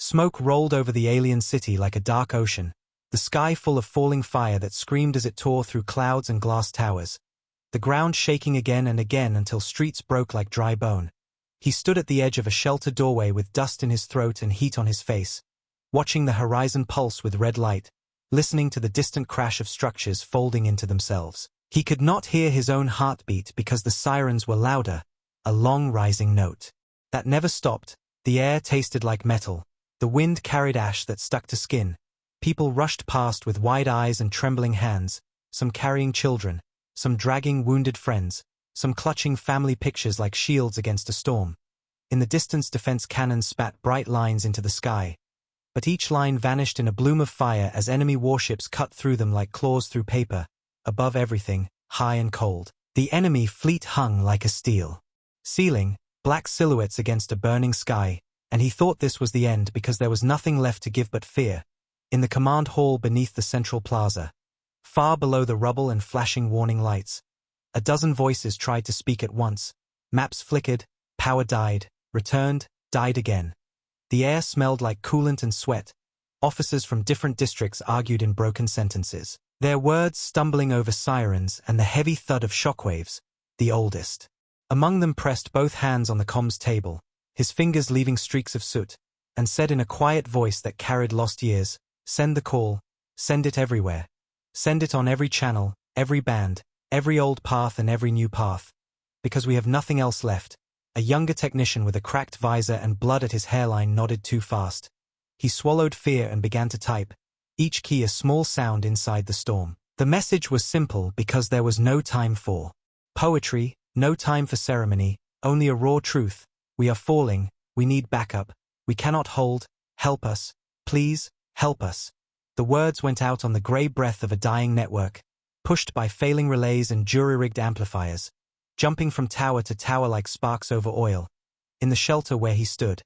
Smoke rolled over the alien city like a dark ocean, the sky full of falling fire that screamed as it tore through clouds and glass towers. The ground shaking again and again until streets broke like dry bone. He stood at the edge of a shelter doorway with dust in his throat and heat on his face, watching the horizon pulse with red light, listening to the distant crash of structures folding into themselves. He could not hear his own heartbeat because the sirens were louder, a long rising note that never stopped. The air tasted like metal. The wind carried ash that stuck to skin. People rushed past with wide eyes and trembling hands, some carrying children, some dragging wounded friends, some clutching family pictures like shields against a storm. In the distance, defense cannons spat bright lines into the sky, but each line vanished in a bloom of fire as enemy warships cut through them like claws through paper. Above everything, high and cold, the enemy fleet hung like a steel ceiling, black silhouettes against a burning sky, and he thought this was the end because there was nothing left to give but fear. In the command hall beneath the central plaza, far below the rubble and flashing warning lights, a dozen voices tried to speak at once. Maps flickered, power died, returned, died again. The air smelled like coolant and sweat. Officers from different districts argued in broken sentences, their words stumbling over sirens and the heavy thud of shockwaves. The oldest among them pressed both hands on the comms table, his fingers leaving streaks of soot, and said in a quiet voice that carried lost years, "Send the call, send it everywhere. Send it on every channel, every band, every old path and every new path. Because we have nothing else left." A younger technician with a cracked visor and blood at his hairline nodded too fast. He swallowed fear and began to type, each key a small sound inside the storm. The message was simple because there was no time for poetry, no time for ceremony, only a raw truth. We are falling, we need backup, we cannot hold, help us, please, help us. The words went out on the grey breath of a dying network, pushed by failing relays and jury-rigged amplifiers, jumping from tower to tower like sparks over oil. In the shelter where he stood,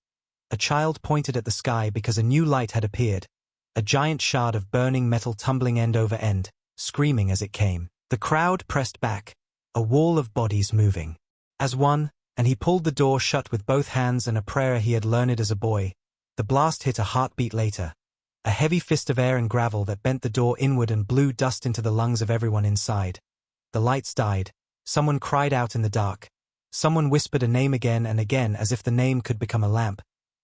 a child pointed at the sky because a new light had appeared, a giant shard of burning metal tumbling end over end, screaming as it came. The crowd pressed back, a wall of bodies moving. As one, and he pulled the door shut with both hands and a prayer he had learned as a boy. The blast hit a heartbeat later, a heavy fist of air and gravel that bent the door inward and blew dust into the lungs of everyone inside. The lights died. Someone cried out in the dark. Someone whispered a name again and again as if the name could become a lamp.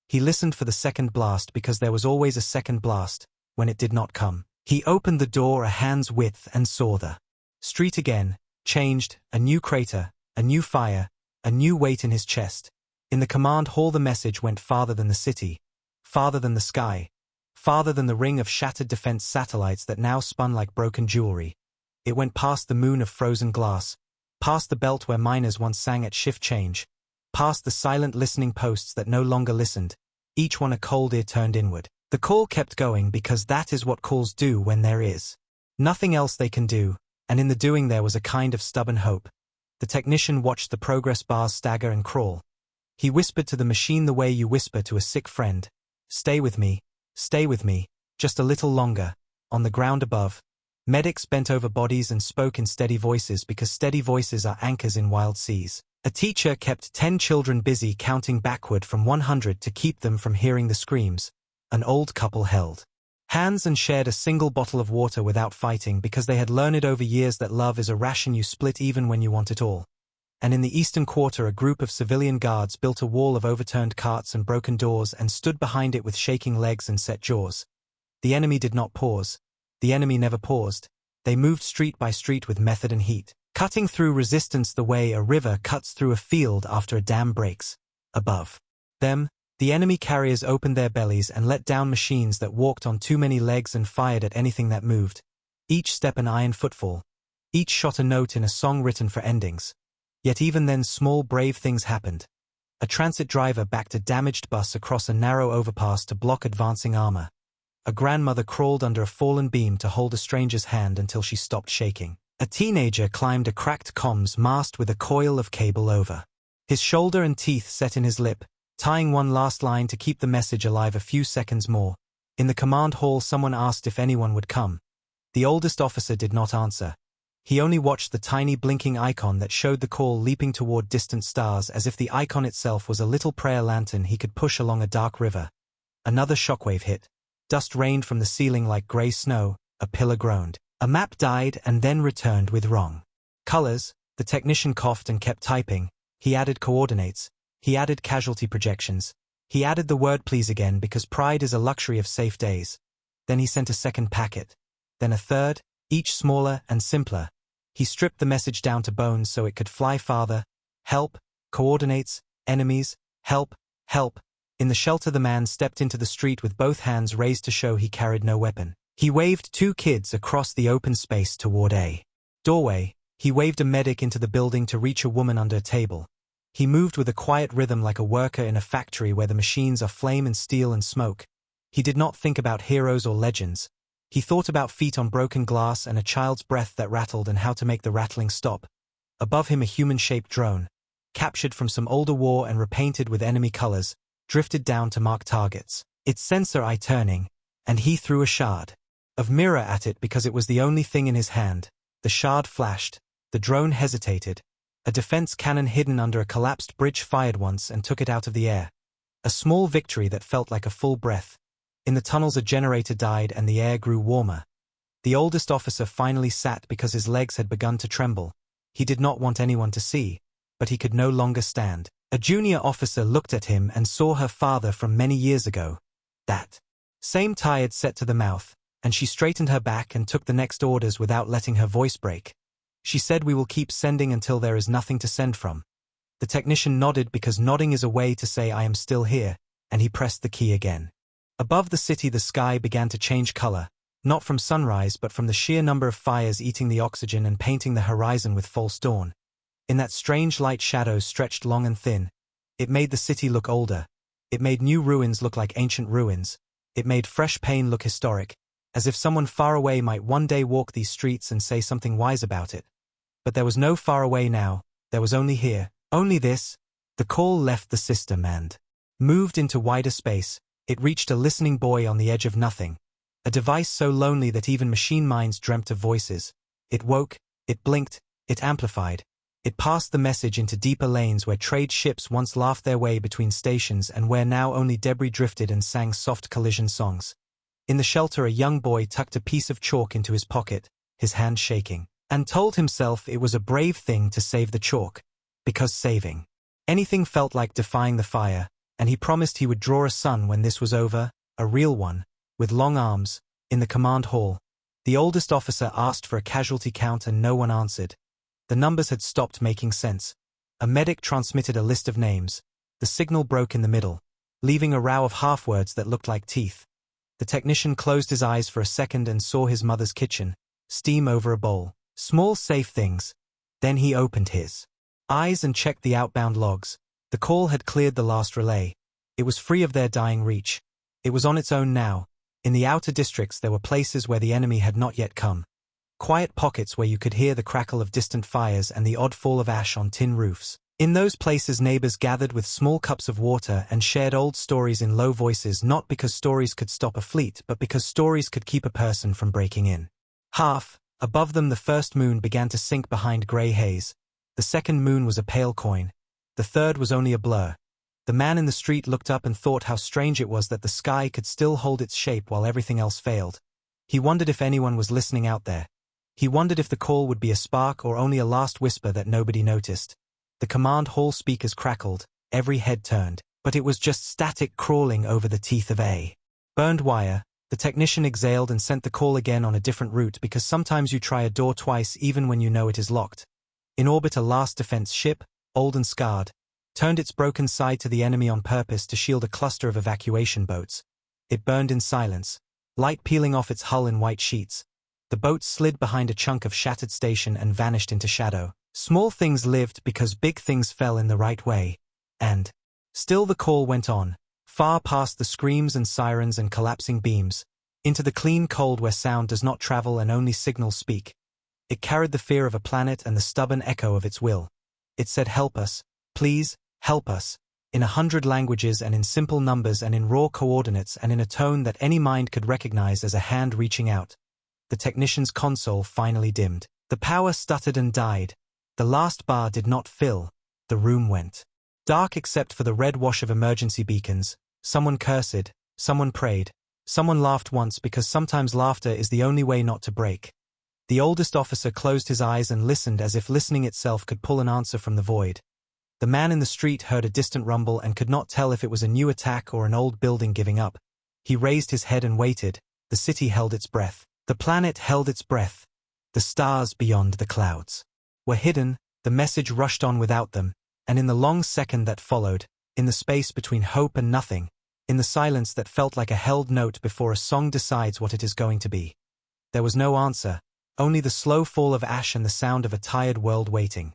He listened for the second blast because there was always a second blast. When it did not come, he opened the door a hand's width and saw the street again, changed, a new crater, a new fire, a new weight in his chest. In the command hall the message went farther than the city, farther than the sky, farther than the ring of shattered defense satellites that now spun like broken jewelry. It went past the moon of frozen glass, past the belt where miners once sang at shift change, past the silent listening posts that no longer listened, each one a cold ear turned inward. The call kept going because that is what calls do when there is nothing else they can do, and in the doing there was a kind of stubborn hope. The technician watched the progress bars stagger and crawl. He whispered to the machine the way you whisper to a sick friend, stay with me, just a little longer." On the ground above, medics bent over bodies and spoke in steady voices because steady voices are anchors in wild seas. A teacher kept 10 children busy counting backward from 100 to keep them from hearing the screams. An old couple held hands and shared a single bottle of water without fighting because they had learned over years that love is a ration you split even when you want it all. And in the eastern quarter a group of civilian guards built a wall of overturned carts and broken doors and stood behind it with shaking legs and set jaws. The enemy did not pause. The enemy never paused. They moved street by street with method and heat, cutting through resistance the way a river cuts through a field after a dam breaks. Above them, the enemy carriers opened their bellies and let down machines that walked on too many legs and fired at anything that moved. Each step an iron footfall. Each shot a note in a song written for endings. Yet even then small brave things happened. A transit driver backed a damaged bus across a narrow overpass to block advancing armor. A grandmother crawled under a fallen beam to hold a stranger's hand until she stopped shaking. A teenager climbed a cracked comms mast with a coil of cable over his shoulder and teeth set in his lip, tying one last line to keep the message alive a few seconds more. In the command hall someone asked if anyone would come. The oldest officer did not answer. He only watched the tiny blinking icon that showed the call leaping toward distant stars as if the icon itself was a little prayer lantern he could push along a dark river. Another shockwave hit. Dust rained from the ceiling like gray snow, a pillar groaned. A map died and then returned with wrong colors. The technician coughed and kept typing. He added coordinates. He added casualty projections. He added the word please again because pride is a luxury of safe days. Then he sent a second packet. Then a third, each smaller and simpler. He stripped the message down to bones so it could fly farther. Help, coordinates, enemies, help, help. In the shelter the man stepped into the street with both hands raised to show he carried no weapon. He waved two kids across the open space toward a doorway. He waved a medic into the building to reach a woman under a table. He moved with a quiet rhythm like a worker in a factory where the machines are flame and steel and smoke. He did not think about heroes or legends. He thought about feet on broken glass and a child's breath that rattled and how to make the rattling stop. Above him a human-shaped drone, captured from some older war and repainted with enemy colors, drifted down to mark targets. Its sensor eye turning, and he threw a shard of mirror at it because it was the only thing in his hand. The shard flashed. The drone hesitated. A defense cannon hidden under a collapsed bridge fired once and took it out of the air. A small victory that felt like a full breath. In the tunnels a generator died and the air grew warmer. The oldest officer finally sat because his legs had begun to tremble. He did not want anyone to see, but he could no longer stand. A junior officer looked at him and saw her father from many years ago. That same tired set to the mouth, and she straightened her back and took the next orders without letting her voice break. She said, "We will keep sending until there is nothing to send from." The technician nodded because nodding is a way to say I am still here, and he pressed the key again. Above the city the sky began to change color, not from sunrise but from the sheer number of fires eating the oxygen and painting the horizon with false dawn. In that strange light shadows stretched long and thin. It made the city look older. It made new ruins look like ancient ruins. It made fresh pain look historic, as if someone far away might one day walk these streets and say something wise about it. But there was no far away now, there was only here, only this. The call left the system and moved into wider space. It reached a listening boy on the edge of nothing. A device so lonely that even machine minds dreamt of voices. It woke, it blinked, it amplified. It passed the message into deeper lanes where trade ships once laughed their way between stations and where now only debris drifted and sang soft collision songs. In the shelter a young boy tucked a piece of chalk into his pocket, his hand shaking, and told himself it was a brave thing to save the chalk, because saving anything felt like defying the fire, and he promised he would draw a son when this was over, a real one, with long arms. In the command hall, the oldest officer asked for a casualty count and no one answered. The numbers had stopped making sense. A medic transmitted a list of names. The signal broke in the middle, leaving a row of half-words that looked like teeth. The technician closed his eyes for a second and saw his mother's kitchen, steam over a bowl. Small safe things. Then he opened his eyes and checked the outbound logs. The call had cleared the last relay. It was free of their dying reach. It was on its own now. In the outer districts there were places where the enemy had not yet come. Quiet pockets where you could hear the crackle of distant fires and the odd fall of ash on tin roofs. In those places neighbors gathered with small cups of water and shared old stories in low voices, not because stories could stop a fleet but because stories could keep a person from breaking in. Above them the first moon began to sink behind grey haze. The second moon was a pale coin. The third was only a blur. The man in the street looked up and thought how strange it was that the sky could still hold its shape while everything else failed. He wondered if anyone was listening out there. He wondered if the call would be a spark or only a last whisper that nobody noticed. The command hall speakers crackled, every head turned, but it was just static crawling over the teeth of a burned wire. The technician exhaled and sent the call again on a different route because sometimes you try a door twice even when you know it is locked. In orbit a last defense ship, old and scarred, turned its broken side to the enemy on purpose to shield a cluster of evacuation boats. It burned in silence, light peeling off its hull in white sheets. The boat slid behind a chunk of shattered station and vanished into shadow. Small things lived because big things fell in the right way. And still the call went on, far past the screams and sirens and collapsing beams, into the clean cold where sound does not travel and only signals speak. It carried the fear of a planet and the stubborn echo of its will. It said, "Help us, please, help us," in 100 languages and in simple numbers and in raw coordinates and in a tone that any mind could recognize as a hand reaching out. The technician's console finally dimmed. The power stuttered and died. The last bar did not fill. The room went dark except for the red wash of emergency beacons. Someone cursed. Someone prayed. Someone laughed once because sometimes laughter is the only way not to break. The oldest officer closed his eyes and listened as if listening itself could pull an answer from the void. The man in the street heard a distant rumble and could not tell if it was a new attack or an old building giving up. He raised his head and waited. The city held its breath. The planet held its breath. The stars beyond the clouds were hidden. The message rushed on without them, and in the long second that followed, in the space between hope and nothing, in the silence that felt like a held note before a song decides what it is going to be, there was no answer, only the slow fall of ash and the sound of a tired world waiting.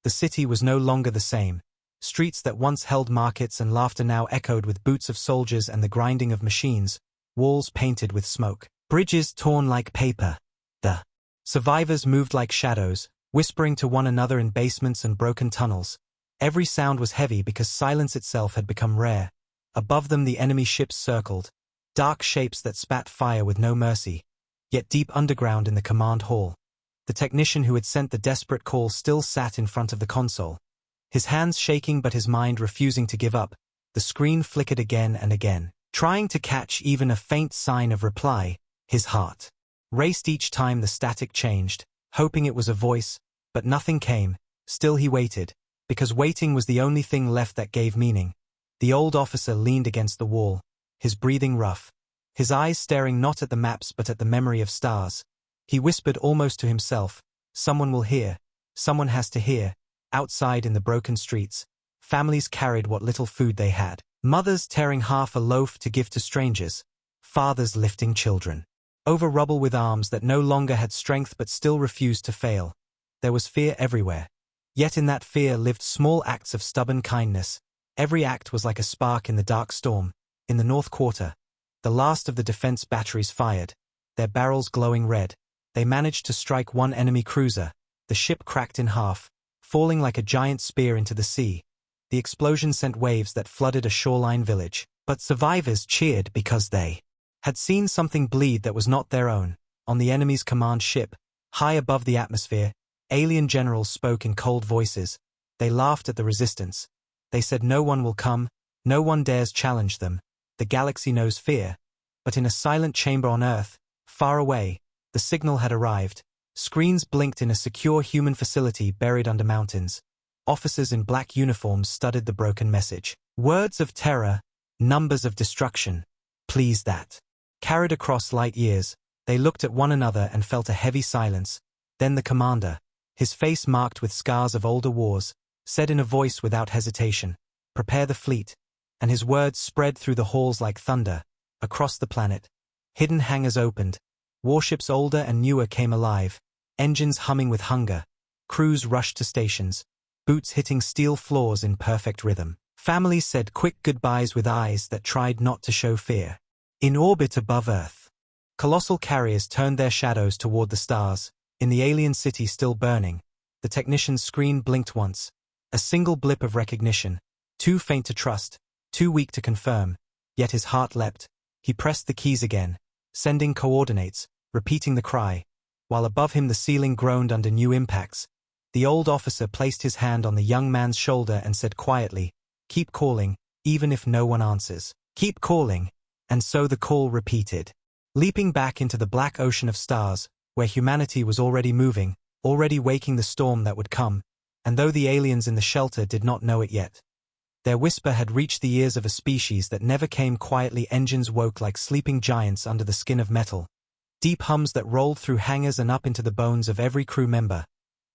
The city was no longer the same. Streets that once held markets and laughter now echoed with boots of soldiers and the grinding of machines, walls painted with smoke, bridges torn like paper. The survivors moved like shadows, whispering to one another in basements and broken tunnels. Every sound was heavy because silence itself had become rare. Above them the enemy ships circled, dark shapes that spat fire with no mercy. Yet deep underground in the command hall, the technician who had sent the desperate call still sat in front of the console. His hands shaking but his mind refusing to give up. The screen flickered again and again, trying to catch even a faint sign of reply. His heart raced each time the static changed, hoping it was a voice, but nothing came. Still he waited, because waiting was the only thing left that gave meaning. The old officer leaned against the wall, his breathing rough, his eyes staring not at the maps but at the memory of stars. He whispered almost to himself, "Someone will hear, someone has to hear." Outside in the broken streets, families carried what little food they had, mothers tearing half a loaf to give to strangers, fathers lifting children over rubble with arms that no longer had strength but still refused to fail. There was fear everywhere. Yet in that fear lived small acts of stubborn kindness. Every act was like a spark in the dark storm. In the North Quarter, the last of the defense batteries fired, their barrels glowing red. They managed to strike one enemy cruiser. The ship cracked in half, falling like a giant spear into the sea. The explosion sent waves that flooded a shoreline village. But survivors cheered because they had seen something bleed that was not their own. On the enemy's command ship, high above the atmosphere, alien generals spoke in cold voices. They laughed at the resistance. They said no one will come, no one dares challenge them. The galaxy knows fear. But in a silent chamber on Earth, far away, the signal had arrived. Screens blinked in a secure human facility buried under mountains. Officers in black uniforms studied the broken message. Words of terror, numbers of destruction. Please that. Carried across light years, they looked at one another and felt a heavy silence. Then the commander, his face marked with scars of older wars, said in a voice without hesitation, "Prepare the fleet." And his words spread through the halls like thunder. Across the planet, hidden hangars opened. Warships older and newer came alive, engines humming with hunger. Crews rushed to stations, boots hitting steel floors in perfect rhythm. Families said quick goodbyes with eyes that tried not to show fear. In orbit above Earth, colossal carriers turned their shadows toward the stars. In the alien city still burning, the technician's screen blinked once. A single blip of recognition, too faint to trust, too weak to confirm. Yet his heart leapt. He pressed the keys again, sending coordinates, repeating the cry, while above him the ceiling groaned under new impacts. The old officer placed his hand on the young man's shoulder and said quietly, "Keep calling, even if no one answers. Keep calling." And so the call repeated, leaping back into the black ocean of stars, where humanity was already moving, already waking the storm that would come, and though the aliens in the shelter did not know it yet, their whisper had reached the ears of a species that never came quietly. Engines woke like sleeping giants under the skin of metal. Deep hums that rolled through hangars and up into the bones of every crew member.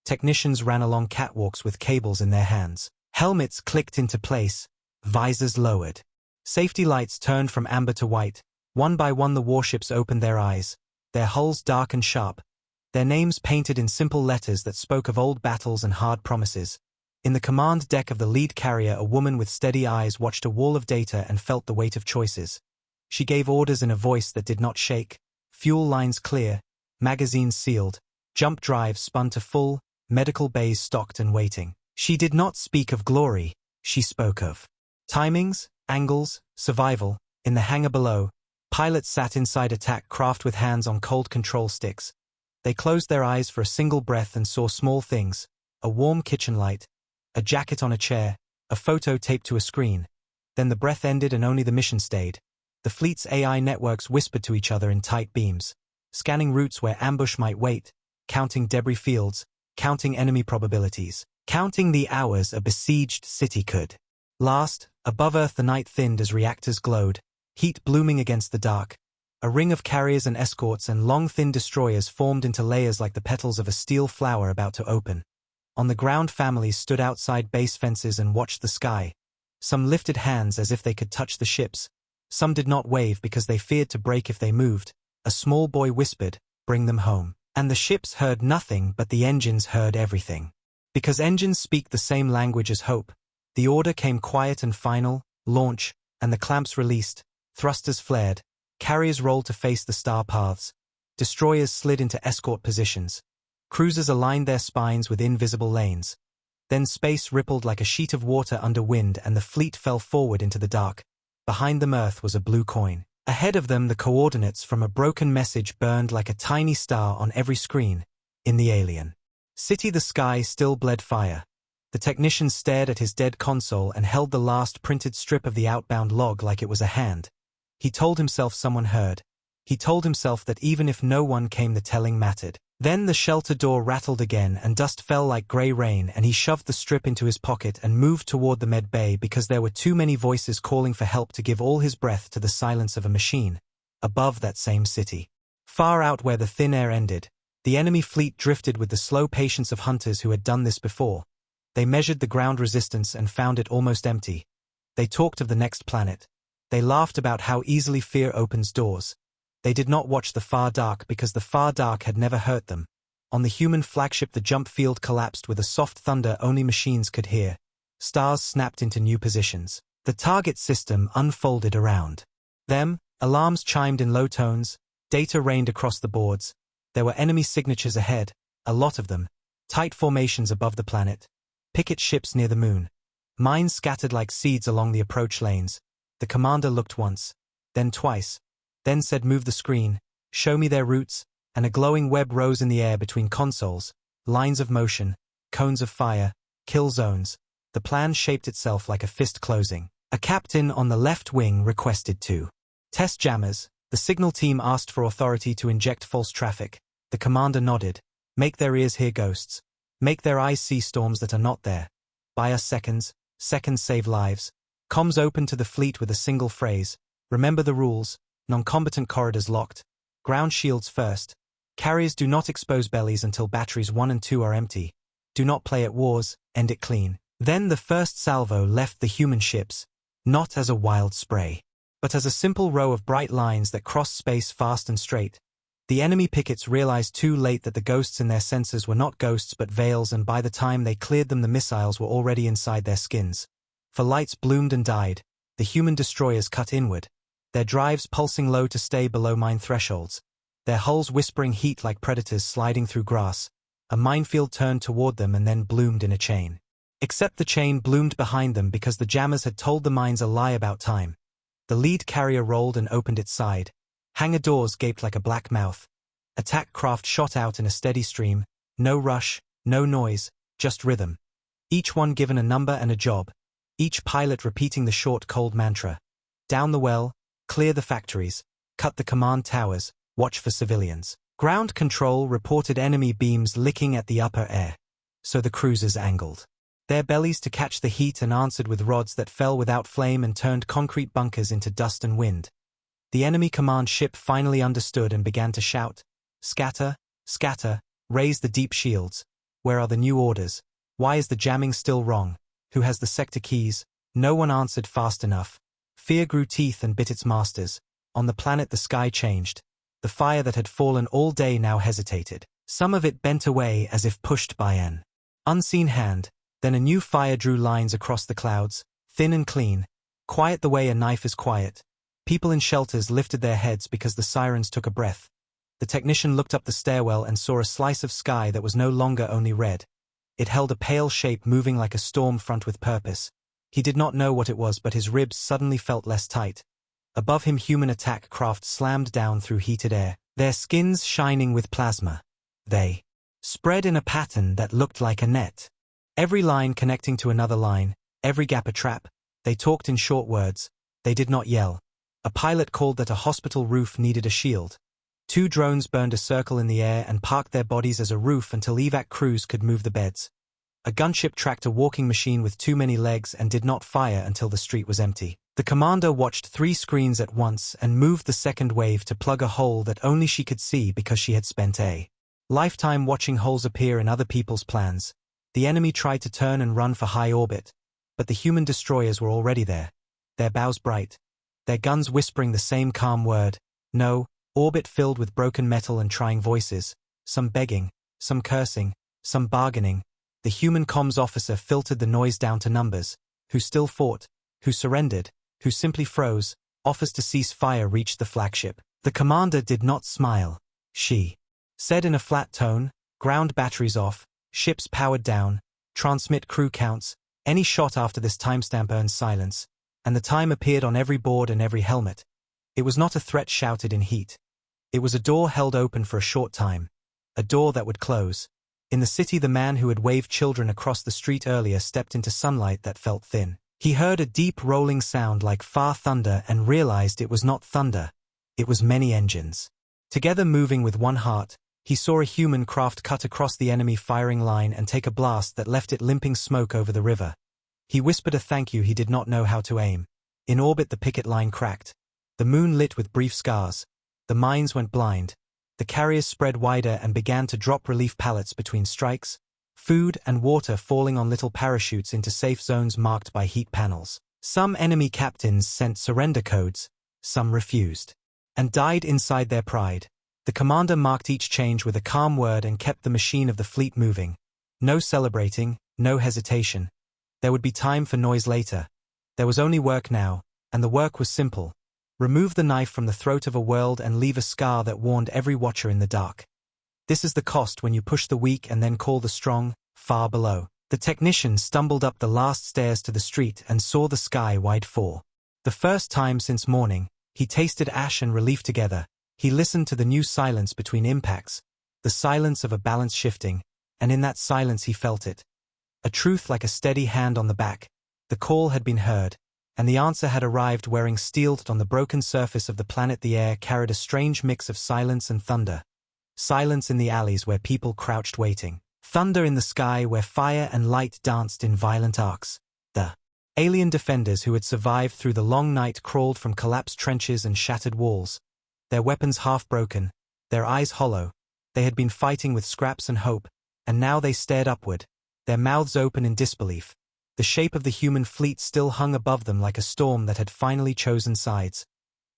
Technicians ran along catwalks with cables in their hands. Helmets clicked into place, visors lowered. Safety lights turned from amber to white. One by one the warships opened their eyes, their hulls dark and sharp, their names painted in simple letters that spoke of old battles and hard promises. In the command deck of the lead carrier, a woman with steady eyes watched a wall of data and felt the weight of choices. She gave orders in a voice that did not shake. Fuel lines clear, magazines sealed, jump drives spun to full, medical bays stocked and waiting. She did not speak of glory, she spoke of timings, angles, survival. In the hangar below, pilots sat inside attack craft with hands on cold control sticks. They closed their eyes for a single breath and saw small things, a warm kitchen light, a jacket on a chair, a photo taped to a screen. Then the breath ended and only the mission stayed. The fleet's AI networks whispered to each other in tight beams, scanning routes where ambush might wait, counting debris fields, counting enemy probabilities, counting the hours a besieged city could last. Above Earth the night thinned as reactors glowed, heat blooming against the dark. A ring of carriers and escorts and long thin destroyers formed into layers like the petals of a steel flower about to open. On the ground families stood outside base fences and watched the sky. Some lifted hands as if they could touch the ships. Some did not wave because they feared to break if they moved. A small boy whispered, "Bring them home." And the ships heard nothing, but the engines heard everything. Because engines speak the same language as hope. The order came quiet and final, launch, and the clamps released, thrusters flared, carriers rolled to face the star paths, destroyers slid into escort positions, cruisers aligned their spines with invisible lanes. Then space rippled like a sheet of water under wind and the fleet fell forward into the dark. Behind them Earth was a blue coin. Ahead of them the coordinates from a broken message burned like a tiny star on every screen. In the alien city the sky still bled fire. The technician stared at his dead console and held the last printed strip of the outbound log like it was a hand. He told himself someone heard. He told himself that even if no one came the telling mattered. Then the shelter door rattled again and dust fell like grey rain and he shoved the strip into his pocket and moved toward the med bay because there were too many voices calling for help to give all his breath to the silence of a machine. Above that same city, far out where the thin air ended, the enemy fleet drifted with the slow patience of hunters who had done this before. They measured the ground resistance and found it almost empty. They talked of the next planet. They laughed about how easily fear opens doors. They did not watch the far dark because the far dark had never hurt them. On the human flagship the jump field collapsed with a soft thunder only machines could hear. Stars snapped into new positions. The target system unfolded around them. Alarms chimed in low tones. Data rained across the boards. There were enemy signatures ahead, a lot of them. Tight formations above the planet. Picket ships near the moon. Mines scattered like seeds along the approach lanes. The commander looked once, then twice, then said, "Move the screen, show me their routes," and a glowing web rose in the air between consoles, lines of motion, cones of fire, kill zones. The plan shaped itself like a fist closing. A captain on the left wing requested to test jammers. The signal team asked for authority to inject false traffic. The commander nodded. Make their ears hear ghosts. Make their eyes see storms that are not there. Buy us seconds. Seconds save lives. Comms opened to the fleet with a single phrase. Remember the rules. Non-combatant corridors locked. Ground shields first. Carriers do not expose bellies until batteries 1 and 2 are empty. Do not play at wars, end it clean. Then the first salvo left the human ships, not as a wild spray, but as a simple row of bright lines that crossed space fast and straight. The enemy pickets realized too late that the ghosts in their sensors were not ghosts but veils, and by the time they cleared them the missiles were already inside their skins. For lights bloomed and died, the human destroyers cut inward, their drives pulsing low to stay below mine thresholds, their hulls whispering heat like predators sliding through grass. A minefield turned toward them and then bloomed in a chain. Except the chain bloomed behind them because the jammers had told the mines a lie about time. The lead carrier rolled and opened its side. Hangar doors gaped like a black mouth. Attack craft shot out in a steady stream, no rush, no noise, just rhythm. Each one given a number and a job. Each pilot repeating the short cold mantra. Down the well, clear the factories, cut the command towers, watch for civilians. Ground control reported enemy beams licking at the upper air. So the cruisers angled their bellies to catch the heat and answered with rods that fell without flame and turned concrete bunkers into dust and wind. The enemy command ship finally understood and began to shout, "Scatter, scatter, raise the deep shields. Where are the new orders? Why is the jamming still wrong? Who has the sector keys?" No one answered fast enough. Fear grew teeth and bit its masters. On the planet the sky changed. The fire that had fallen all day now hesitated. Some of it bent away as if pushed by an unseen hand. Then a new fire drew lines across the clouds, thin and clean, quiet the way a knife is quiet. People in shelters lifted their heads because the sirens took a breath. The technician looked up the stairwell and saw a slice of sky that was no longer only red. It held a pale shape moving like a storm front with purpose. He did not know what it was, but his ribs suddenly felt less tight. Above him human attack craft slammed down through heated air, their skins shining with plasma. They spread in a pattern that looked like a net. Every line connecting to another line, every gap a trap. They talked in short words. They did not yell. A pilot called that a hospital roof needed a shield. 2 drones burned a circle in the air and parked their bodies as a roof until evac crews could move the beds. A gunship tracked a walking machine with too many legs and did not fire until the street was empty. The commander watched 3 screens at once and moved the second wave to plug a hole that only she could see because she had spent a lifetime watching holes appear in other people's plans. The enemy tried to turn and run for high orbit, but the human destroyers were already there, their bows bright, their guns whispering the same calm word, no, orbit filled with broken metal and trying voices, some begging, some cursing, some bargaining. The human comms officer filtered the noise down to numbers, who still fought, who surrendered, who simply froze. Offers to cease fire reached the flagship. The commander did not smile. She said in a flat tone, ground batteries off, ships powered down, transmit crew counts, any shot after this timestamp earns silence, and the time appeared on every board and every helmet. It was not a threat shouted in heat. It was a door held open for a short time, a door that would close. In the city, the man who had waved children across the street earlier stepped into sunlight that felt thin. He heard a deep rolling sound like far thunder and realized it was not thunder. It was many engines. Together moving with one heart, he saw a human craft cut across the enemy firing line and take a blast that left it limping smoke over the river. He whispered a thank you. He did not know how to aim. In orbit the picket line cracked. The moon lit with brief scars. The mines went blind. The carriers spread wider and began to drop relief pallets between strikes, food and water falling on little parachutes into safe zones marked by heat panels. Some enemy captains sent surrender codes, some refused, and died inside their pride. The commander marked each change with a calm word and kept the machine of the fleet moving. No celebrating, no hesitation. There would be time for noise later. There was only work now, and the work was simple. Remove the knife from the throat of a world and leave a scar that warned every watcher in the dark. This is the cost when you push the weak and then call the strong, far below. The technician stumbled up the last stairs to the street and saw the sky wide for the first time since morning. He tasted ash and relief together. He listened to the new silence between impacts, the silence of a balance shifting, and in that silence he felt it. A truth like a steady hand on the back. The call had been heard, and the answer had arrived wearing steel on the broken surface of the planet. The air carried a strange mix of silence and thunder. Silence in the alleys where people crouched waiting. Thunder in the sky where fire and light danced in violent arcs. The alien defenders who had survived through the long night crawled from collapsed trenches and shattered walls. Their weapons half broken, their eyes hollow. They had been fighting with scraps and hope, and now they stared upward, their mouths open in disbelief. The shape of the human fleet still hung above them like a storm that had finally chosen sides.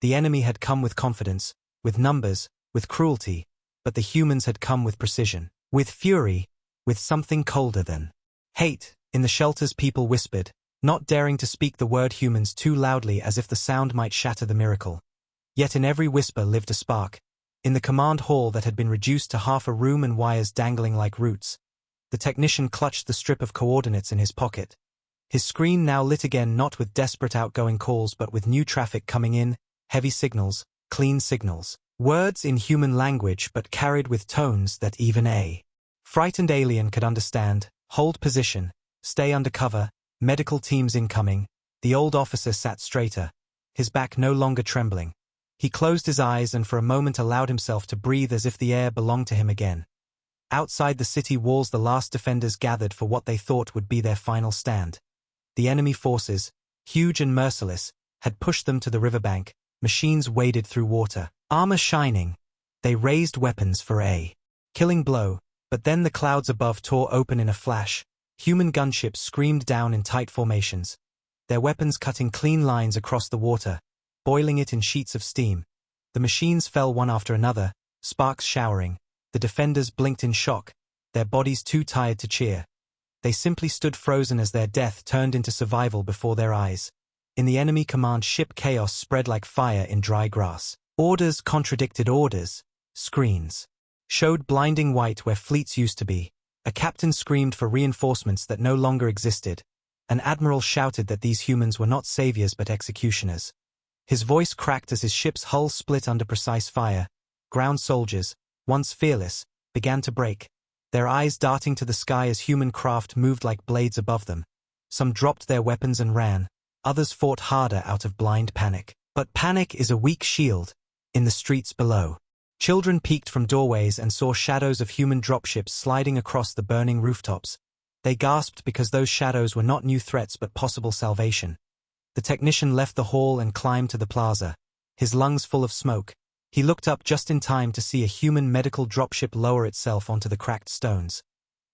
The enemy had come with confidence, with numbers, with cruelty, but the humans had come with precision, with fury, with something colder than hate. In the shelters people whispered, not daring to speak the word humans too loudly as if the sound might shatter the miracle. Yet in every whisper lived a spark. In the command hall that had been reduced to half a room and wires dangling like roots, the technician clutched the strip of coordinates in his pocket. His screen now lit again, not with desperate outgoing calls but with new traffic coming in, heavy signals, clean signals. Words in human language but carried with tones that even a frightened alien could understand. Hold position, stay under cover, medical teams incoming. The old officer sat straighter, his back no longer trembling. He closed his eyes and for a moment allowed himself to breathe as if the air belonged to him again. Outside the city walls the last defenders gathered for what they thought would be their final stand. The enemy forces, huge and merciless, had pushed them to the riverbank. Machines waded through water, armor shining. They raised weapons for a killing blow, but then the clouds above tore open in a flash. Human gunships screamed down in tight formations, their weapons cutting clean lines across the water, boiling it in sheets of steam. The machines fell one after another, sparks showering. The defenders blinked in shock, their bodies too tired to cheer. They simply stood frozen as their death turned into survival before their eyes. In the enemy command ship chaos spread like fire in dry grass. Orders contradicted orders. Screens showed blinding white where fleets used to be. A captain screamed for reinforcements that no longer existed. An admiral shouted that these humans were not saviors but executioners. His voice cracked as his ship's hull split under precise fire. Ground soldiers, once fearless, began to break, their eyes darting to the sky as human craft moved like blades above them. Some dropped their weapons and ran, others fought harder out of blind panic. But panic is a weak shield. In the streets below, children peeked from doorways and saw shadows of human dropships sliding across the burning rooftops. They gasped because those shadows were not new threats but possible salvation. The technician left the hall and climbed to the plaza, his lungs full of smoke. He looked up just in time to see a human medical dropship lower itself onto the cracked stones.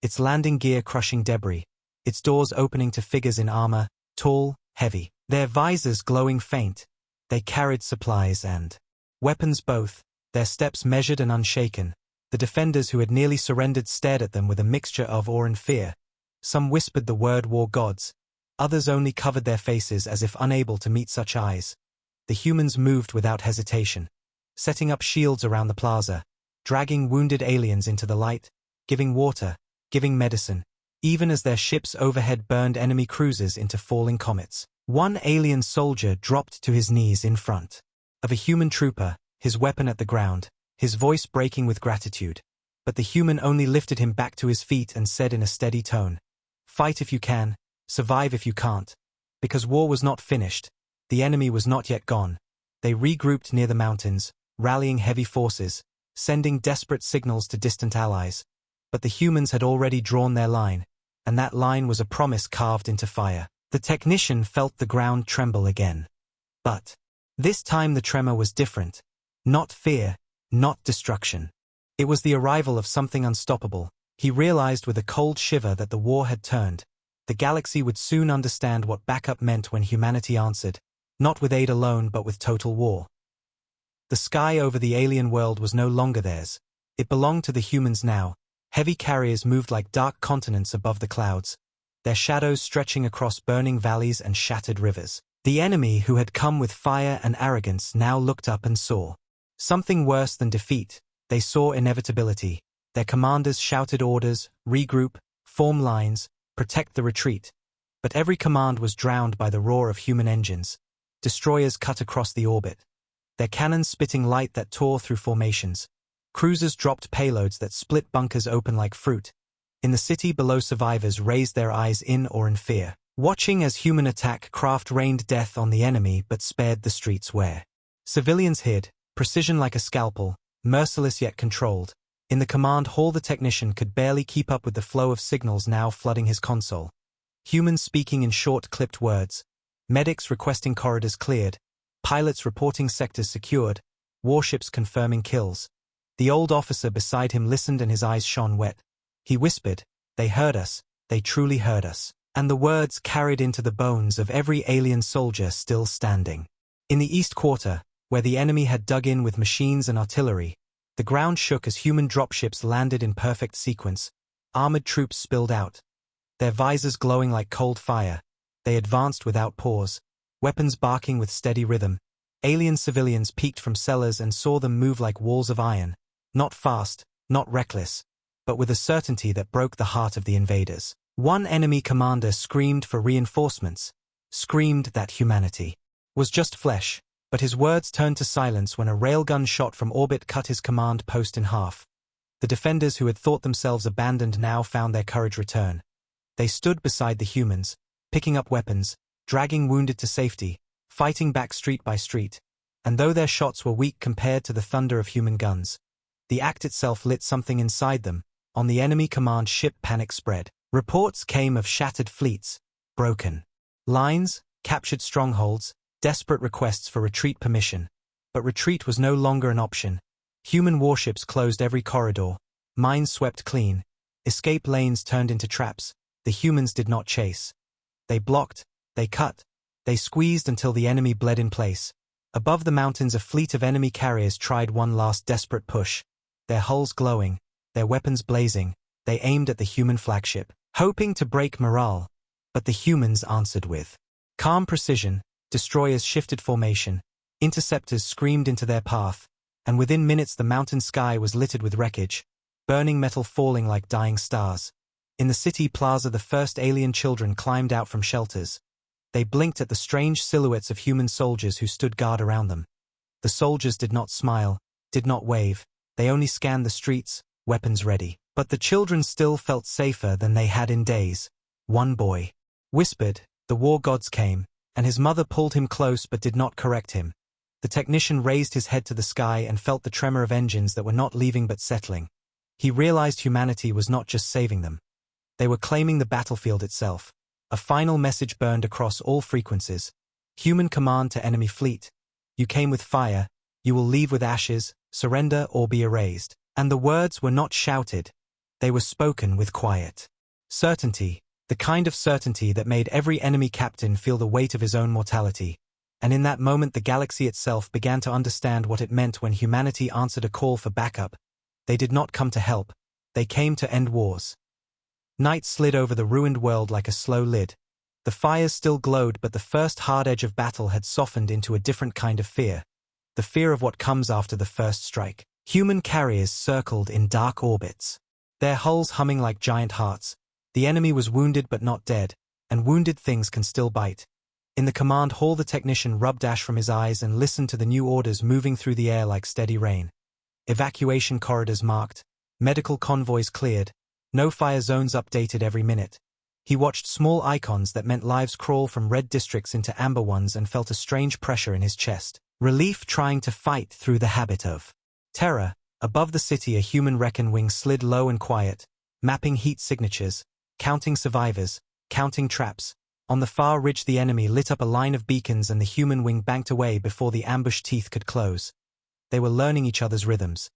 Its landing gear crushing debris, its doors opening to figures in armor, tall, heavy, their visors glowing faint. They carried supplies and weapons both, their steps measured and unshaken. The defenders who had nearly surrendered stared at them with a mixture of awe and fear. Some whispered the word war gods. Others only covered their faces as if unable to meet such eyes. The humans moved without hesitation, setting up shields around the plaza, dragging wounded aliens into the light, giving water, giving medicine, even as their ships overhead burned enemy cruisers into falling comets. One alien soldier dropped to his knees in front of a human trooper, his weapon at the ground, his voice breaking with gratitude. But the human only lifted him back to his feet and said in a steady tone, "Fight if you can, survive if you can't." Because war was not finished, the enemy was not yet gone. They regrouped near the mountains, rallying heavy forces, sending desperate signals to distant allies. But the humans had already drawn their line, and that line was a promise carved into fire. The technician felt the ground tremble again. But this time the tremor was different. Not fear, not destruction. It was the arrival of something unstoppable. He realized with a cold shiver that the war had turned. The galaxy would soon understand what backup meant when humanity answered, not with aid alone but with total war. The sky over the alien world was no longer theirs. It belonged to the humans now. Heavy carriers moved like dark continents above the clouds, their shadows stretching across burning valleys and shattered rivers. The enemy who had come with fire and arrogance now looked up and saw something worse than defeat. They saw inevitability. Their commanders shouted orders, regroup, form lines, protect the retreat. But every command was drowned by the roar of human engines. Destroyers cut across the orbit, their cannons spitting light that tore through formations. Cruisers dropped payloads that split bunkers open like fruit. In the city below, survivors raised their eyes in awe and fear, watching as human attack craft rained death on the enemy but spared the streets where civilians hid, precision like a scalpel, merciless yet controlled. In the command hall the technician could barely keep up with the flow of signals now flooding his console. Humans speaking in short clipped words, medics requesting corridors cleared, pilots reporting sectors secured, warships confirming kills. The old officer beside him listened and his eyes shone wet. He whispered, "They heard us, they truly heard us." And the words carried into the bones of every alien soldier still standing. In the East Quarter, where the enemy had dug in with machines and artillery, the ground shook as human dropships landed in perfect sequence. Armored troops spilled out, their visors glowing like cold fire. They advanced without pause, weapons barking with steady rhythm. Alien civilians peeked from cellars and saw them move like walls of iron, not fast, not reckless, but with a certainty that broke the heart of the invaders. One enemy commander screamed for reinforcements, screamed that humanity was just flesh, but his words turned to silence when a railgun shot from orbit cut his command post in half. The defenders who had thought themselves abandoned now found their courage return. They stood beside the humans, picking up weapons, dragging wounded to safety, fighting back street by street. And though their shots were weak compared to the thunder of human guns, the act itself lit something inside them. On the enemy command ship panic spread. Reports came of shattered fleets, broken lines, captured strongholds, desperate requests for retreat permission. But retreat was no longer an option. Human warships closed every corridor, mines swept clean, escape lanes turned into traps. The humans did not chase. They blocked, they cut, they squeezed until the enemy bled in place. Above the mountains a fleet of enemy carriers tried one last desperate push. Their hulls glowing, their weapons blazing, they aimed at the human flagship, hoping to break morale. But the humans answered with calm precision. Destroyers shifted formation, interceptors screamed into their path, and within minutes the mountain sky was littered with wreckage, burning metal falling like dying stars. In the city plaza the first alien children climbed out from shelters. They blinked at the strange silhouettes of human soldiers who stood guard around them. The soldiers did not smile, did not wave, they only scanned the streets, weapons ready. But the children still felt safer than they had in days. One boy whispered, "The war gods came," and his mother pulled him close but did not correct him. The technician raised his head to the sky and felt the tremor of engines that were not leaving but settling. He realized humanity was not just saving them. They were claiming the battlefield itself. A final message burned across all frequencies. Human command to enemy fleet. You came with fire, you will leave with ashes, surrender or be erased. And the words were not shouted. They were spoken with quiet certainty, the kind of certainty that made every enemy captain feel the weight of his own mortality. And in that moment the galaxy itself began to understand what it meant when humanity answered a call for backup. They did not come to help. They came to end wars. Night slid over the ruined world like a slow lid. The fires still glowed, but the first hard edge of battle had softened into a different kind of fear. The fear of what comes after the first strike. Human carriers circled in dark orbits, their hulls humming like giant hearts. The enemy was wounded but not dead, and wounded things can still bite. In the command hall the technician rubbed ash from his eyes and listened to the new orders moving through the air like steady rain. Evacuation corridors marked, medical convoys cleared, no fire zones updated every minute. He watched small icons that meant lives crawl from red districts into amber ones and felt a strange pressure in his chest. Relief trying to fight through the habit of terror. Above the city a human recon wing slid low and quiet, mapping heat signatures, counting survivors, counting traps. On the far ridge the enemy lit up a line of beacons and the human wing banked away before the ambush teeth could close. They were learning each other's rhythms.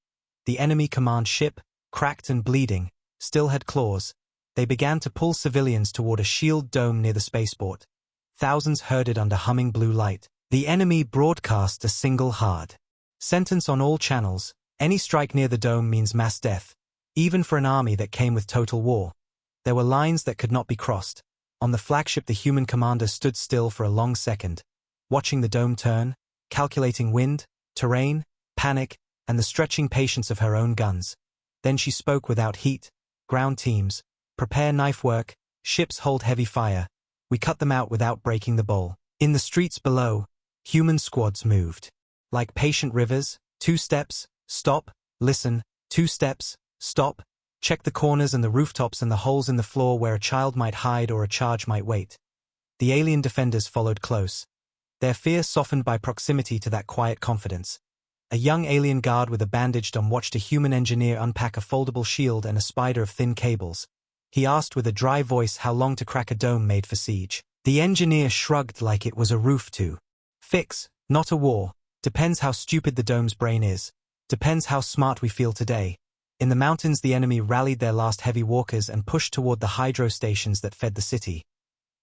The enemy command ship, cracked and bleeding, still had claws. They began to pull civilians toward a shield dome near the spaceport. Thousands herded under humming blue light. The enemy broadcast a single hard sentence on all channels: any strike near the dome means mass death, even for an army that came with total war. There were lines that could not be crossed. On the flagship the human commander stood still for a long second, watching the dome turn, calculating wind, terrain, panic, and the stretching patience of her own guns. Then she spoke without heat: ground teams, prepare knife work, ships hold heavy fire. We cut them out without breaking the bowl. In the streets below, human squads moved. Like patient rivers, 2 steps, stop, listen, 2 steps, stop, check the corners and the rooftops and the holes in the floor where a child might hide or a charge might wait. The alien defenders followed close. Their fear softened by proximity to that quiet confidence. A young alien guard with a bandaged arm watched a human engineer unpack a foldable shield and a spider of thin cables. He asked with a dry voice how long to crack a dome made for siege. The engineer shrugged like it was a roof to fix, not a war. Depends how stupid the dome's brain is. Depends how smart we feel today. In the mountains the enemy rallied their last heavy walkers and pushed toward the hydro stations that fed the city.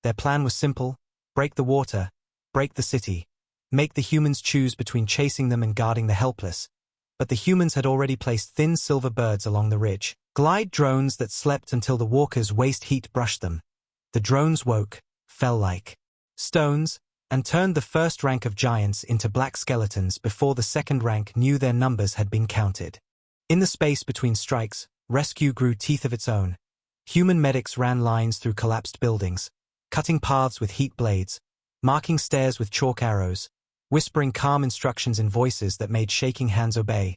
Their plan was simple: break the water, break the city. Make the humans choose between chasing them and guarding the helpless. But the humans had already placed thin silver birds along the ridge. Glide drones that slept until the walkers' waste heat brushed them. The drones woke, fell like stones, and turned the first rank of giants into black skeletons before the second rank knew their numbers had been counted. In the space between strikes, rescue grew teeth of its own. Human medics ran lines through collapsed buildings, cutting paths with heat blades, marking stairs with chalk arrows, whispering calm instructions in voices that made shaking hands obey.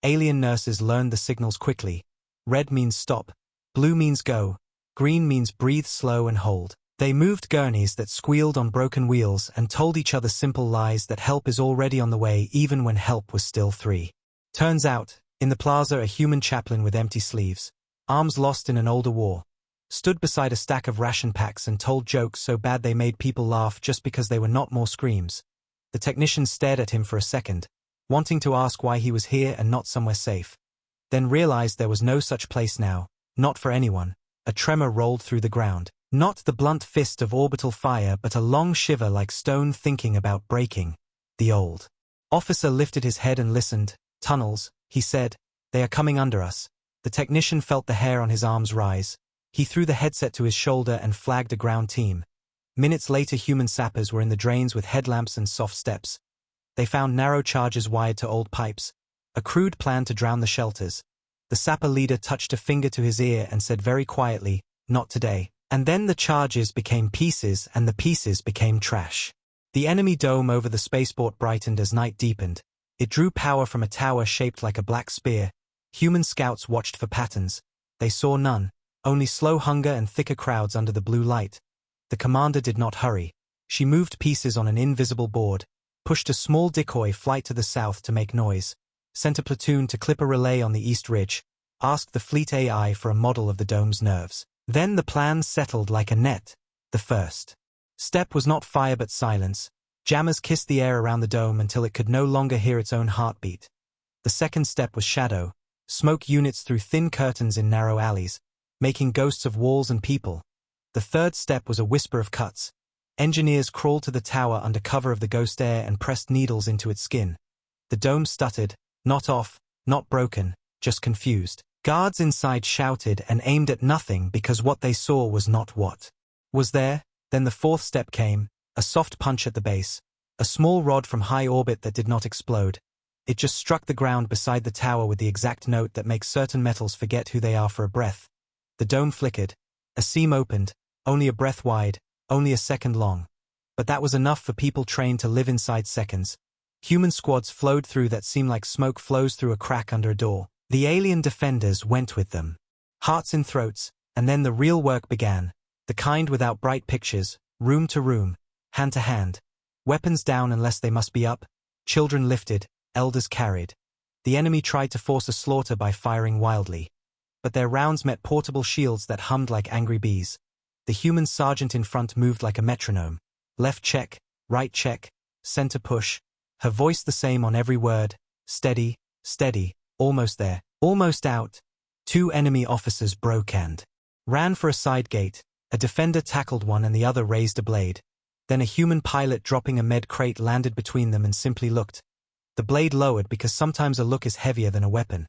Alien nurses learned the signals quickly. Red means stop, blue means go, green means breathe slow and hold. They moved gurneys that squealed on broken wheels and told each other simple lies that help is already on the way even when help was still 3. Turns out, in the plaza a human chaplain with empty sleeves, arms lost in an older war, stood beside a stack of ration packs and told jokes so bad they made people laugh just because they were not more screams. The technician stared at him for a second, wanting to ask why he was here and not somewhere safe. Then realized there was no such place now, not for anyone. A tremor rolled through the ground. Not the blunt fist of orbital fire but a long shiver like stone thinking about breaking. The old officer lifted his head and listened. Tunnels, he said. They are coming under us. The technician felt the hair on his arms rise. He threw the headset to his shoulder and flagged a ground team. Minutes later human sappers were in the drains with headlamps and soft steps. They found narrow charges wired to old pipes. A crude plan to drown the shelters. The sapper leader touched a finger to his ear and said very quietly, "Not today." And then the charges became pieces and the pieces became trash. The enemy dome over the spaceport brightened as night deepened. It drew power from a tower shaped like a black spear. Human scouts watched for patterns. They saw none, only slow hunger and thicker crowds under the blue light. The commander did not hurry. She moved pieces on an invisible board, pushed a small decoy flight to the south to make noise, sent a platoon to clip a relay on the east ridge, asked the fleet AI for a model of the dome's nerves. Then the plan settled like a net. The first step was not fire but silence. Jammers kissed the air around the dome until it could no longer hear its own heartbeat. The second step was shadow, smoke units through thin curtains in narrow alleys, making ghosts of walls and people. The third step was a whisper of cuts. Engineers crawled to the tower under cover of the ghost air and pressed needles into its skin. The dome stuttered, not off, not broken, just confused. Guards inside shouted and aimed at nothing because what they saw was not what was there. Then the fourth step came, a soft punch at the base, a small rod from high orbit that did not explode. It just struck the ground beside the tower with the exact note that makes certain metals forget who they are for a breath. The dome flickered. A seam opened, only a breath wide, only a second long. But that was enough for people trained to live inside seconds. Human squads flowed through that seemed like smoke flows through a crack under a door. The alien defenders went with them. Hearts in throats, and then the real work began. The kind without bright pictures, room to room, hand to hand. Weapons down unless they must be up. Children lifted, elders carried. The enemy tried to force a slaughter by firing wildly. But their rounds met portable shields that hummed like angry bees. The human sergeant in front moved like a metronome. Left check, right check, center push. Her voice the same on every word. Steady, steady, almost there, almost out. Two enemy officers broke and ran for a side gate. A defender tackled one and the other raised a blade. Then a human pilot dropping a med crate landed between them and simply looked. The blade lowered because sometimes a look is heavier than a weapon.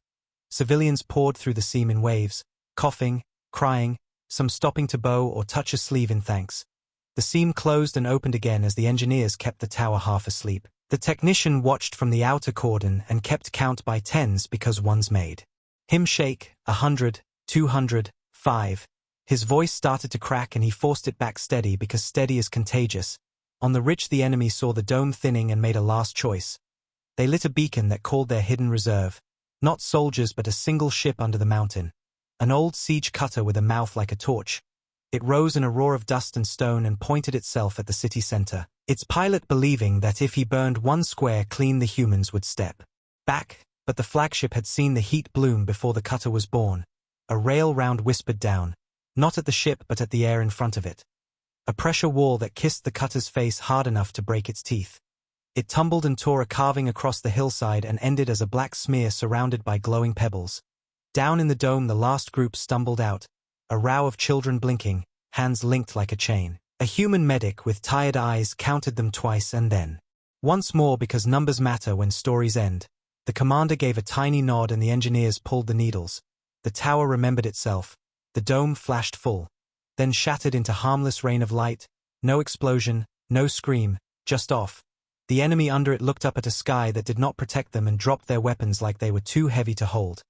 Civilians poured through the seam in waves, coughing, crying, some stopping to bow or touch a sleeve in thanks. The seam closed and opened again as the engineers kept the tower half asleep. The technician watched from the outer cordon and kept count by tens because ones made him shake. 100, 200, 5. His voice started to crack and he forced it back steady because steady is contagious. On the ridge the enemy saw the dome thinning and made a last choice. They lit a beacon that called their hidden reserve. Not soldiers but a single ship under the mountain. An old siege cutter with a mouth like a torch. It rose in a roar of dust and stone and pointed itself at the city center. Its pilot believing that if he burned one square clean the humans would step back, but the flagship had seen the heat bloom before the cutter was born. A rail round whispered down. Not at the ship but at the air in front of it. A pressure wall that kissed the cutter's face hard enough to break its teeth. It tumbled and tore a carving across the hillside and ended as a black smear surrounded by glowing pebbles. Down in the dome the last group stumbled out, a row of children blinking, hands linked like a chain. A human medic with tired eyes counted them twice and then once more because numbers matter when stories end. The commander gave a tiny nod and the engineers pulled the needles. The tower remembered itself. The dome flashed full, then shattered into harmless rain of light. No explosion, no scream, just off. The enemy under it looked up at a sky that did not protect them and dropped their weapons like they were too heavy to hold.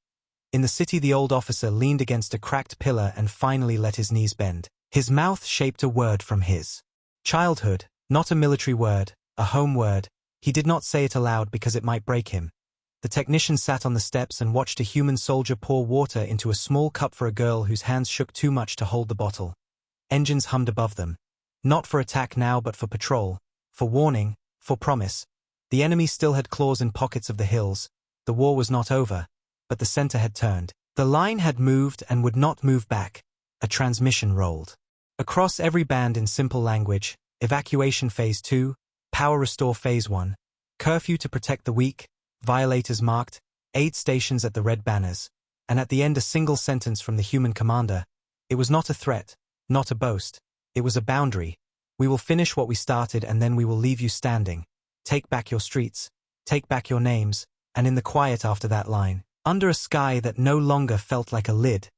In the city the old officer leaned against a cracked pillar and finally let his knees bend. His mouth shaped a word from his childhood, not a military word, a home word. He did not say it aloud because it might break him. The technician sat on the steps and watched a human soldier pour water into a small cup for a girl whose hands shook too much to hold the bottle. Engines hummed above them. Not for attack now but for patrol, for warning, for promise. The enemy still had claws in pockets of the hills. The war was not over, but the center had turned. The line had moved and would not move back. A transmission rolled across every band in simple language. Evacuation Phase 2, Power Restore Phase 1, Curfew to protect the weak, Violators marked, aid stations at the red banners, and at the end a single sentence from the human commander. It was not a threat, not a boast. It was a boundary. We will finish what we started and then we will leave you standing. Take back your streets, take back your names, and in the quiet after that line, under a sky that no longer felt like a lid,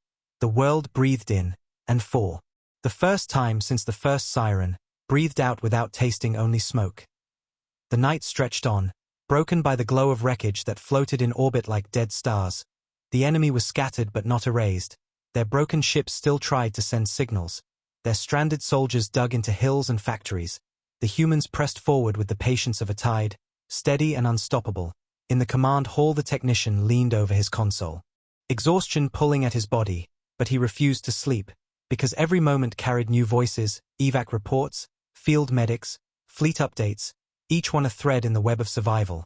the world breathed in, and for the first time since the first siren, breathed out without tasting only smoke. The night stretched on, broken by the glow of wreckage that floated in orbit like dead stars. The enemy was scattered but not erased. Their broken ships still tried to send signals. Their stranded soldiers dug into hills and factories. The humans pressed forward with the patience of a tide, steady and unstoppable. In the command hall the technician leaned over his console. Exhaustion pulling at his body, but he refused to sleep, because every moment carried new voices, evac reports, field medics, fleet updates. each one a thread in the web of survival.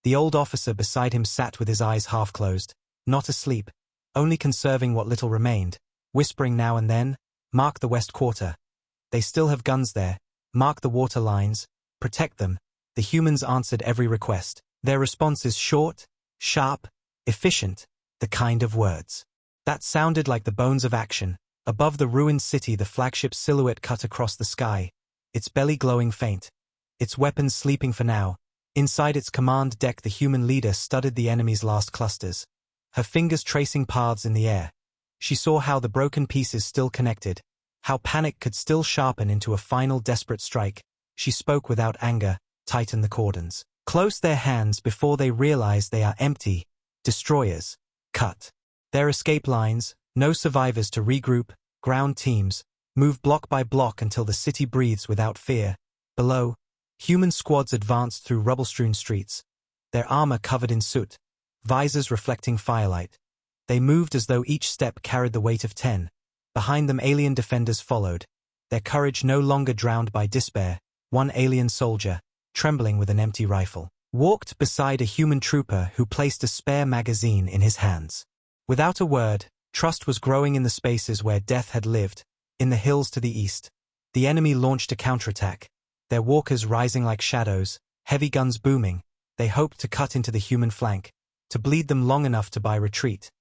The old officer beside him sat with his eyes half closed, not asleep, only conserving what little remained, whispering now and then, "Mark the west quarter. They still have guns there. Mark the water lines. Protect them." The humans answered every request. Their responses short, sharp, efficient, the kind of words that sounded like the bones of action. Above the ruined city, the flagship's silhouette cut across the sky, its belly glowing faint, its weapons sleeping for now. Inside its command deck, the human leader studied the enemy's last clusters, her fingers tracing paths in the air. She saw how the broken pieces still connected, how panic could still sharpen into a final desperate strike. She spoke without anger. "Tighten the cordons. Close their hands before they realize they are empty. Destroyers. Cut their escape lines. No survivors to regroup. Ground teams. Move block by block until the city breathes without fear." Below, human squads advanced through rubble-strewn streets, their armor covered in soot, visors reflecting firelight. They moved as though each step carried the weight of 10. Behind them, alien defenders followed, their courage no longer drowned by despair. One alien soldier, trembling with an empty rifle, walked beside a human trooper who placed a spare magazine in his hands. Without a word, trust was growing in the spaces where death had lived, in the hills to the east. The enemy launched a counterattack, their walkers rising like shadows, heavy guns booming. They hoped to cut into the human flank, to bleed them long enough to buy retreat.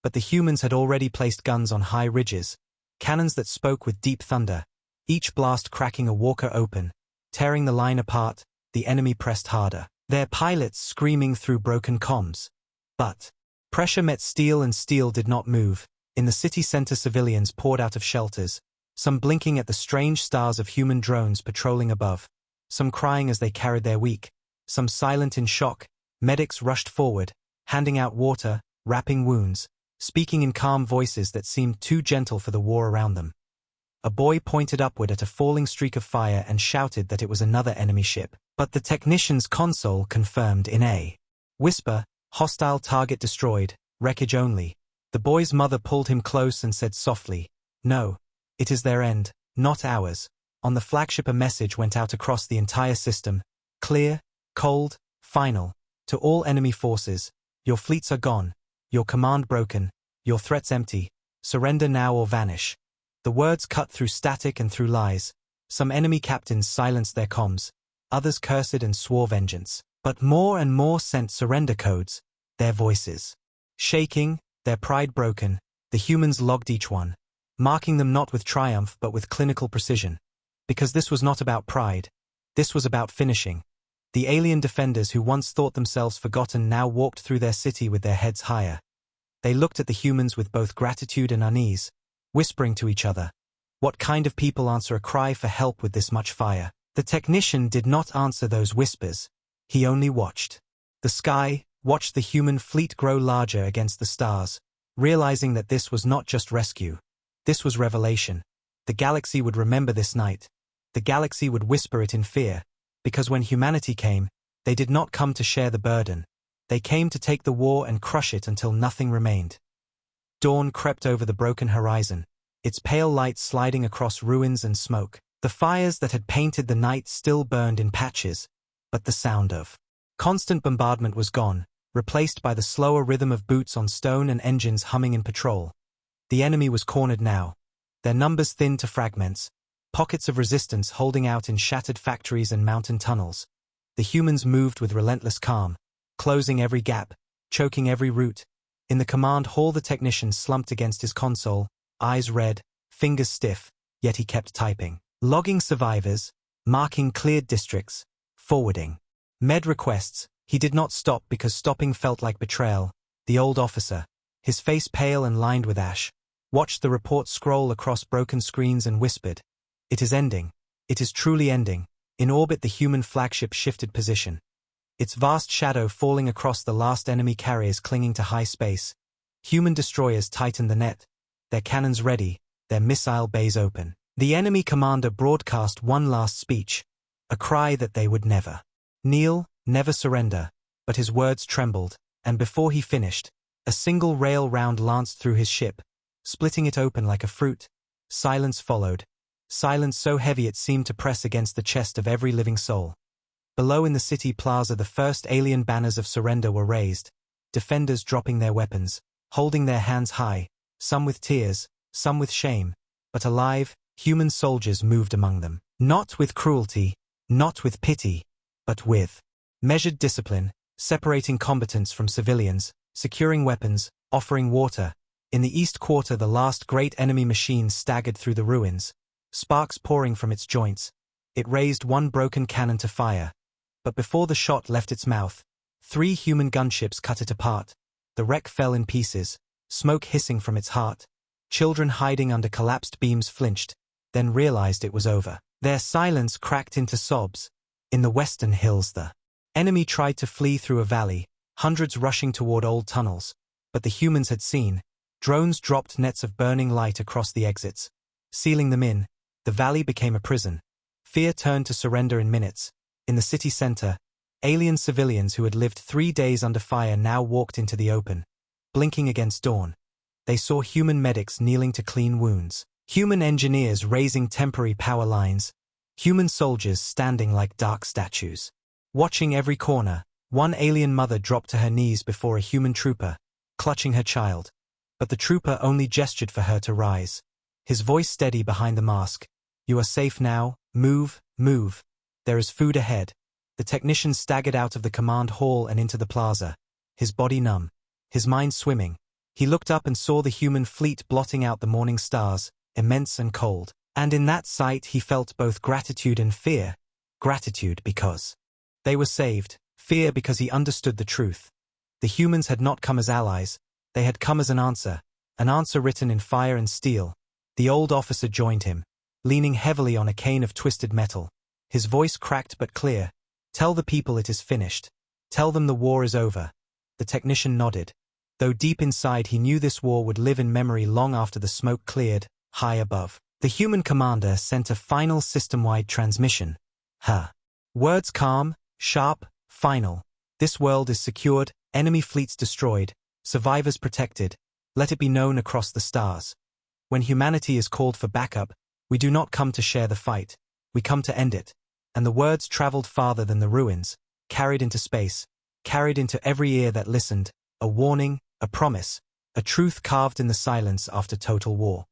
But the humans had already placed guns on high ridges, cannons that spoke with deep thunder, each blast cracking a walker open, tearing the line apart. The enemy pressed harder, their pilots screaming through broken comms. But pressure met steel, and steel did not move. In the city center, civilians poured out of shelters, some blinking at the strange stars of human drones patrolling above, some crying as they carried their weak, some silent in shock. Medics rushed forward, handing out water, wrapping wounds, speaking in calm voices that seemed too gentle for the war around them. A boy pointed upward at a falling streak of fire and shouted that it was another enemy ship. But the technician's console confirmed in a whisper, "Hostile target destroyed, wreckage only." The boy's mother pulled him close and said softly, "No, it is their end, not ours." On the flagship, a message went out across the entire system, clear, cold, final. To all enemy forces, your fleets are gone, your command broken, your threats empty. Surrender now or vanish. The words cut through static and through lies. Some enemy captains silenced their comms, others cursed and swore vengeance. But more and more sent surrender codes, their voices shaking, their pride broken. The humans logged each one, marking them not with triumph but with clinical precision. Because this was not about pride. This was about finishing. The alien defenders who once thought themselves forgotten now walked through their city with their heads higher. They looked at the humans with both gratitude and unease, whispering to each other. What kind of people answer a cry for help with this much fire? The technician did not answer those whispers. He only watched the sky, watched the human fleet grow larger against the stars, realizing that this was not just rescue. This was revelation. The galaxy would remember this night. The galaxy would whisper it in fear, because when humanity came, they did not come to share the burden. They came to take the war and crush it until nothing remained. Dawn crept over the broken horizon, its pale light sliding across ruins and smoke. The fires that had painted the night still burned in patches, but the sound of constant bombardment was gone, replaced by the slower rhythm of boots on stone and engines humming in patrol. The enemy was cornered now, their numbers thinned to fragments, pockets of resistance holding out in shattered factories and mountain tunnels. The humans moved with relentless calm, closing every gap, choking every route. In the command hall, the technician slumped against his console, eyes red, fingers stiff, yet he kept typing. Logging survivors, marking cleared districts, forwarding med requests. He did not stop because stopping felt like betrayal. The old officer, his face pale and lined with ash, watched the report scroll across broken screens and whispered, "It is ending. It is truly ending." In orbit, the human flagship shifted position, its vast shadow falling across the last enemy carriers clinging to high space. Human destroyers tightened the net, their cannons ready, their missile bays open. The enemy commander broadcast one last speech, a cry that they would never kneel, never surrender. But his words trembled, and before he finished, a single rail round lanced through his ship, splitting it open like a fruit. Silence followed, silence so heavy it seemed to press against the chest of every living soul. Below in the city plaza the first alien banners of surrender were raised, defenders dropping their weapons, holding their hands high, some with tears, some with shame, but alive, human soldiers moved among them. Not with cruelty, not with pity, but with measured discipline, separating combatants from civilians, securing weapons, offering water. In the East Quarter the last great enemy machine staggered through the ruins, sparks pouring from its joints. It raised one broken cannon to fire. But before the shot left its mouth, 3 human gunships cut it apart. The wreck fell in pieces, smoke hissing from its heart. Children hiding under collapsed beams flinched, then realized it was over. Their silence cracked into sobs. In the western hills the enemy tried to flee through a valley, hundreds rushing toward old tunnels. But the humans had seen. Drones dropped nets of burning light across the exits. Sealing them in, the valley became a prison. Fear turned to surrender in minutes. In the city center, alien civilians who had lived 3 days under fire now walked into the open, blinking against dawn. They saw human medics kneeling to clean wounds, human engineers raising temporary power lines, human soldiers standing like dark statues. Watching every corner, one alien mother dropped to her knees before a human trooper, clutching her child. But the trooper only gestured for her to rise. His voice steady behind the mask. "You are safe now, move, move. There is food ahead." The technician staggered out of the command hall and into the plaza, his body numb, his mind swimming. He looked up and saw the human fleet blotting out the morning stars, immense and cold. And in that sight he felt both gratitude and fear. Gratitude because they were saved, fear because he understood the truth. The humans had not come as allies, they had come as an answer written in fire and steel. The old officer joined him, leaning heavily on a cane of twisted metal. His voice cracked but clear. "Tell the people it is finished. Tell them the war is over." The technician nodded. Though deep inside he knew this war would live in memory long after the smoke cleared, high above. The human commander sent a final system-wide transmission. Her words calm, sharp, final. "This world is secured, enemy fleets destroyed, survivors protected. Let it be known across the stars. When humanity is called for backup, we do not come to share the fight. We come to end it." And the words traveled farther than the ruins, carried into space, carried into every ear that listened, a warning, a promise, a truth carved in the silence after total war.